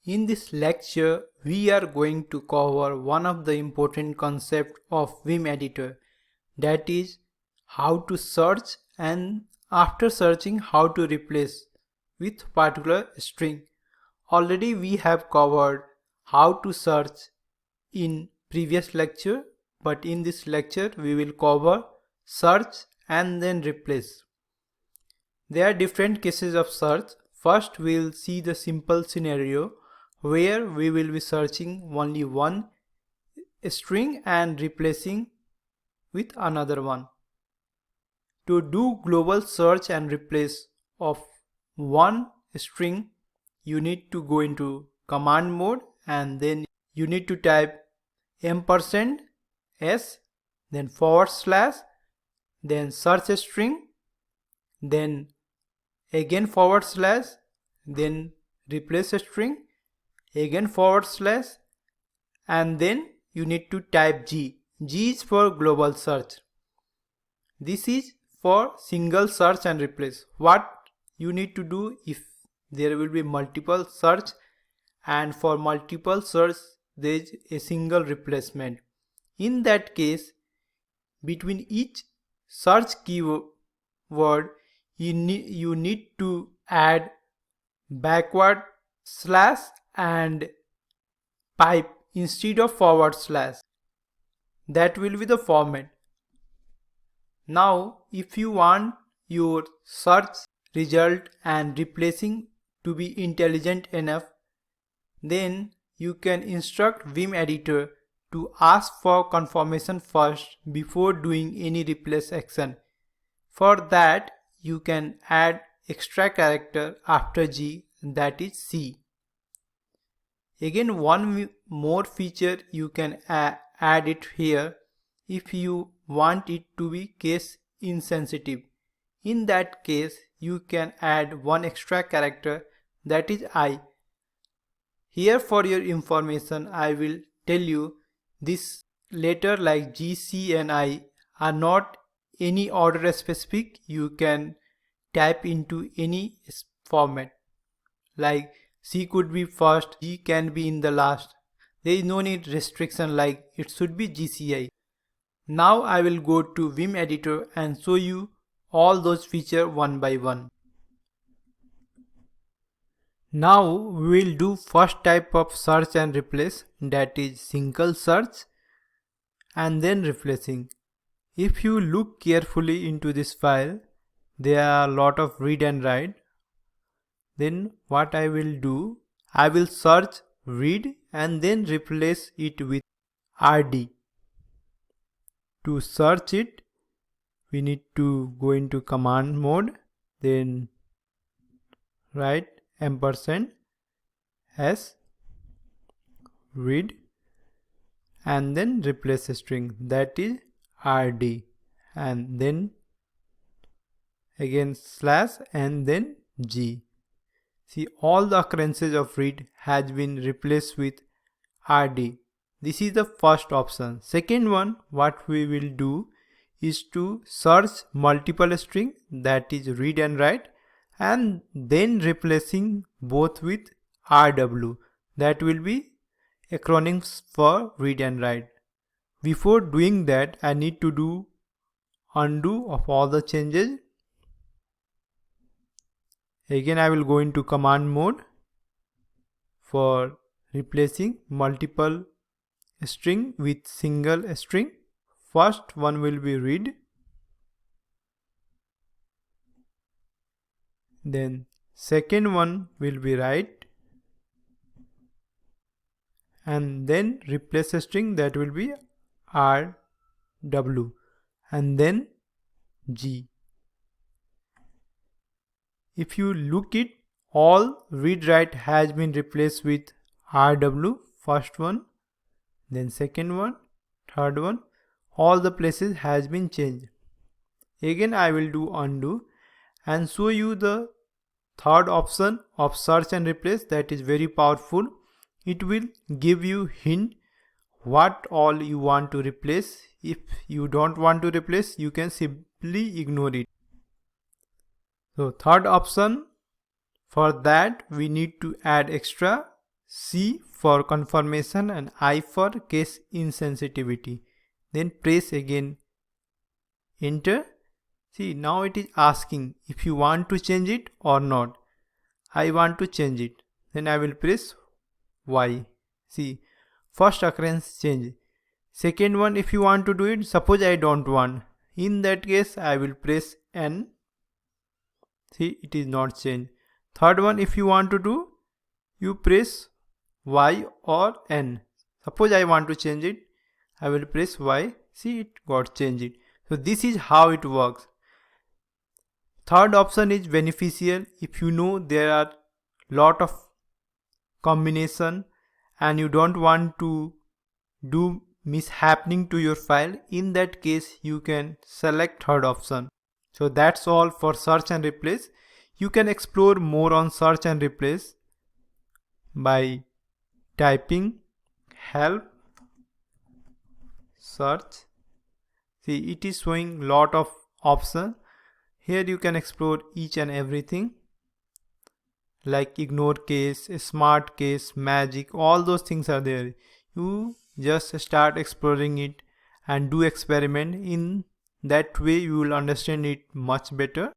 In this lecture, we are going to cover one of the important concepts of Vim editor, that is how to search and after searching how to replace with particular string. Already we have covered how to search in previous lecture, but in this lecture we will cover search and then replace. There are different cases of search. First we will see the simple scenario where we will be searching only one string and replacing with another one. To do global search and replace of one string, you need to go into command mode and then you need to type %s, then /, then search string, then again /, then replace a string, again /, and then you need to type G. G is for global search. This is for single search and replace. What you need to do if there will be multiple search, and for multiple search there is a single replacement. In that case, between each search keyword you need to add backward slash and pipe instead of /. That will be the format. Now if you want your search result and replacing to be intelligent enough, then you can instruct Vim editor to ask for confirmation first before doing any replace action. For that you can add extra character after G, that is C. Again, one more feature you can add it here if you want it to be case insensitive. In that case you can add one extra character, that is I. Here for your information I will tell you this letter like G, C and I are not any order specific. You can type into any format, like C could be first, G can be in the last. There is no need restriction like it should be GCI. Now I will go to Vim editor and show you all those features one by one. Now we will do first type of search and replace, that is single search and then replacing. If you look carefully into this file, there are a lot of read and write. Then what I will do, I will search read and then replace it with RD. To search it, we need to go into command mode, then write %s read and then replace a string, that is RD, and then again slash and then G. See, all the occurrences of read has been replaced with RD. This is the first option. Second one, what we will do is to search multiple string, that is read and write, and then replacing both with RW. That will be acronyms for read and write. Before doing that, I need to do undo of all the changes. Again I will go into command mode for replacing multiple string with single string. First one will be read, then second one will be write, and then replace a string, that will be RW, and then G. If you look it, all read write has been replaced with RW, first one, then second one, third one, all the places has been changed. Again I will do undo and show you the third option of search and replace, that is very powerful. It will give you hint what all you want to replace. If you don't want to replace, you can simply ignore it. So third option, for that we need to add extra C for confirmation and I for case insensitivity. Then press again enter. See, now it is asking if you want to change it or not. I want to change it. Then I will press Y. See, first occurrence change. Second one, if you want to do it, suppose I don't want. In that case, I will press N. See, it is not changed. Third one, if you want to do, you press Y or N. Suppose I want to change it, I will press Y. See, it got changed. So this is how it works. Third option is beneficial. If you know there are lot of combination and you don't want to do mishappening to your file, in that case you can select third option. So that's all for search and replace. You can explore more on search and replace by typing help search. See, it is showing lot of options. Here you can explore each and everything like ignore case, smart case, magic, all those things are there. You just start exploring it and do experiment. In that way you will understand it much better.